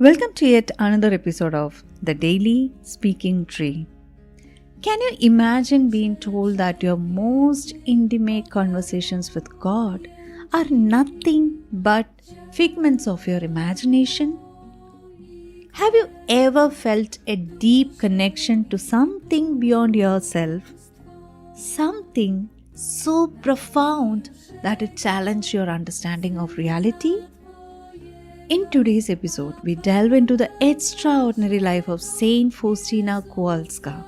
Welcome to yet another episode of The Daily Speaking Tree. Can you imagine being told that your most intimate conversations with God are nothing but figments of your imagination? Have you ever felt a deep connection to something beyond yourself? Something so profound that it challenged your understanding of reality? In today's episode, we delve into the extraordinary life of Saint Faustina Kowalska,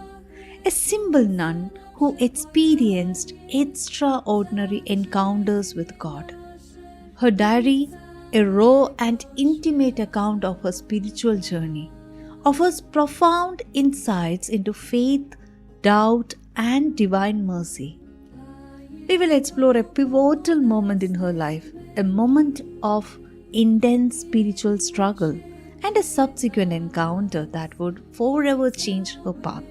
a simple nun who experienced extraordinary encounters with God. Her diary, a raw and intimate account of her spiritual journey, offers profound insights into faith, doubt, and divine mercy. We will explore a pivotal moment in her life, a moment of intense spiritual struggle and a subsequent encounter that would forever change her path.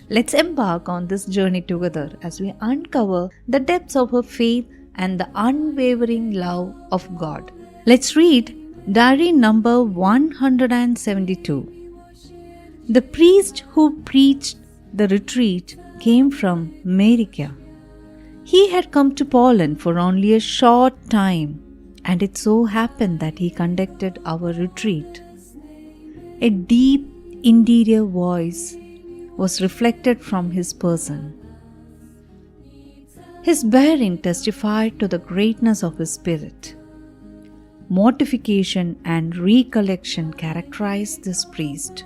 Let's embark on this journey together as we uncover the depths of her faith and the unwavering love of God. Let's read diary number 172. The priest who preached the retreat came from America. He had come to Poland for only a short time, and it so happened that he conducted our retreat. A deep interior voice was reflected from his person. His bearing testified to the greatness of his spirit. Mortification and recollection characterized this priest.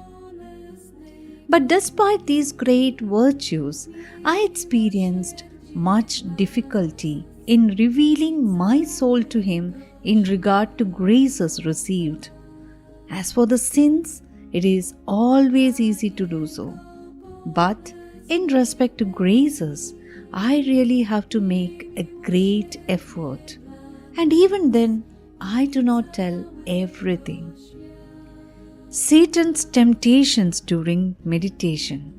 But despite these great virtues, I experienced much difficulty in revealing my soul to him in regard to graces received. As for the sins, it is always easy to do so. But in respect to graces, I really have to make a great effort. And even then, I do not tell everything. Satan's temptations during meditation.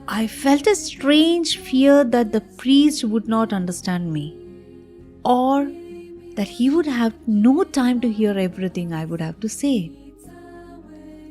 I felt a strange fear that the priest would not understand me, or that he would have no time to hear everything I would have to say.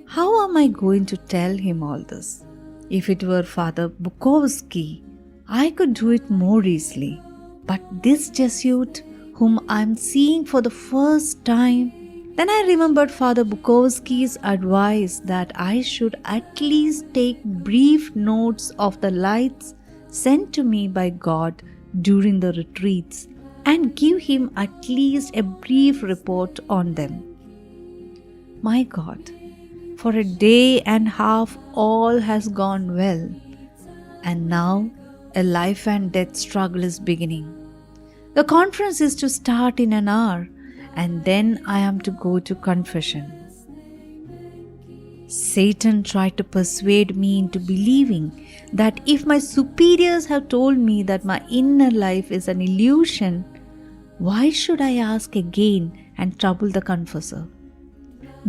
How am I going to tell him all this? If it were Father Bukowski, I could do it more easily. But this Jesuit, whom I am seeing for the first time, then I remembered Father Bukowski's advice that I should at least take brief notes of the lights sent to me by God during the retreats and give him at least a brief report on them. My God, for a day and a half all has gone well, and now a life and death struggle is beginning. The conference is to start in an hour, and then I am to go to confession. Satan tried to persuade me into believing that if my superiors have told me that my inner life is an illusion, why should I ask again and trouble the confessor?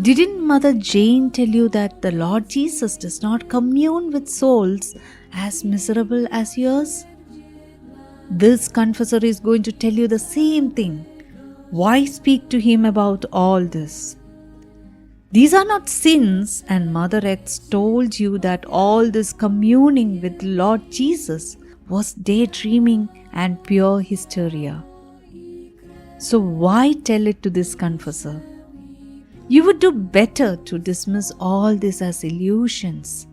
Didn't Mother Jane tell you that the Lord Jesus does not commune with souls as miserable as yours? This confessor is going to tell you the same thing. Why speak to him about all this? These are not sins, and Mother X told you that all this communing with Lord Jesus was daydreaming and pure hysteria. So why tell it to this confessor? You would do better to dismiss all this as illusions.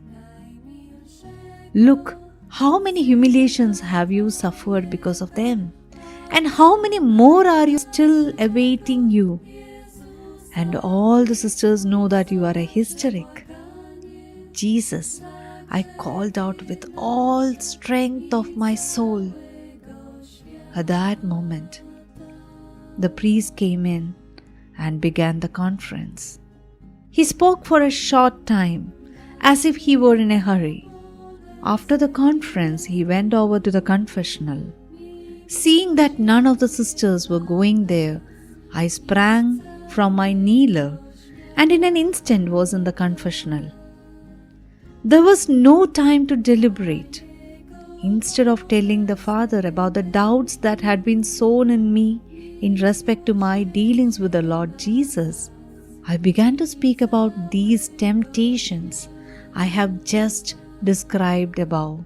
Look, how many humiliations have you suffered because of them? And how many more are you still awaiting you? And all the sisters know that you are a hysteric. Jesus, I called out with all strength of my soul. At that moment, the priest came in and began the conference. He spoke for a short time, as if he were in a hurry. After the conference, he went over to the confessional. Seeing that none of the sisters were going there, I sprang from my kneeler and in an instant was in the confessional. There was no time to deliberate. Instead of telling the Father about the doubts that had been sown in me in respect to my dealings with the Lord Jesus, I began to speak about these temptations I have just described above.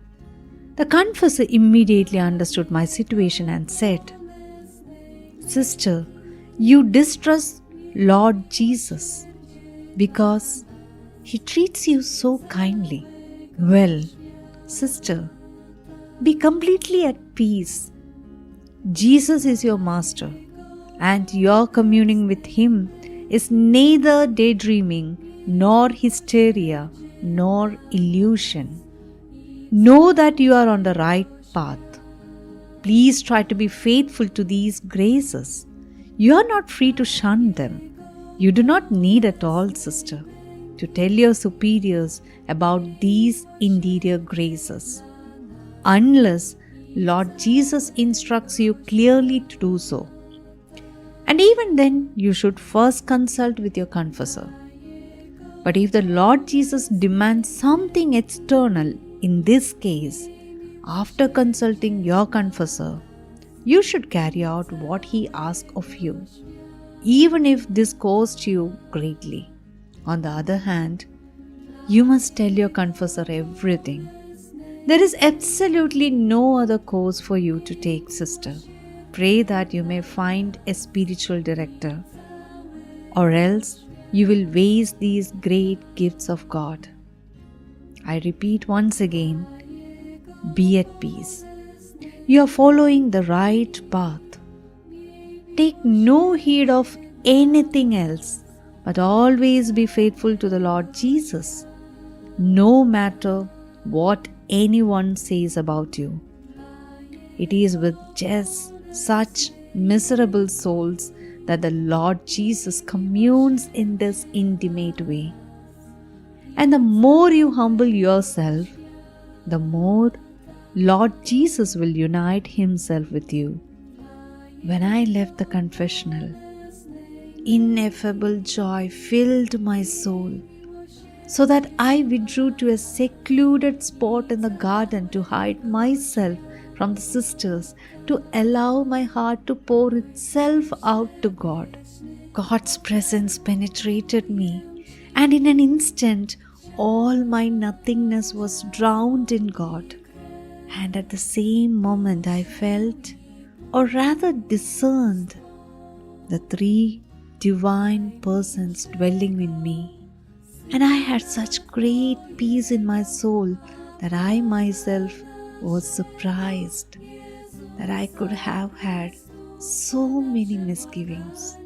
The confessor immediately understood my situation and said, "Sister, you distrust Lord Jesus because He treats you so kindly." Well, sister, be completely at peace. Jesus is your master, and your communing with Him is neither daydreaming, nor hysteria, nor illusion. Know that you are on the right path. Please try to be faithful to these graces. You are not free to shun them. You do not need at all, sister, to tell your superiors about these interior graces, unless Lord Jesus instructs you clearly to do so. And even then, you should first consult with your confessor. But if the Lord Jesus demands something external, in this case, after consulting your confessor, you should carry out what he asks of you, even if this costs you greatly. On the other hand, you must tell your confessor everything. There is absolutely no other course for you to take, sister. Pray that you may find a spiritual director, or else you will waste these great gifts of God. I repeat once again, be at peace. You are following the right path. Take no heed of anything else, but always be faithful to the Lord Jesus, no matter what anyone says about you. It is with just such miserable souls that the Lord Jesus communes in this intimate way. And the more you humble yourself, the more Lord Jesus will unite Himself with you. When I left the confessional, ineffable joy filled my soul, so that I withdrew to a secluded spot in the garden to hide myself from the sisters, to allow my heart to pour itself out to God. God's presence penetrated me, and in an instant, all my nothingness was drowned in God. And at the same moment, I felt, or rather discerned, the three divine persons dwelling in me. And I had such great peace in my soul that I myself was surprised that I could have had so many misgivings.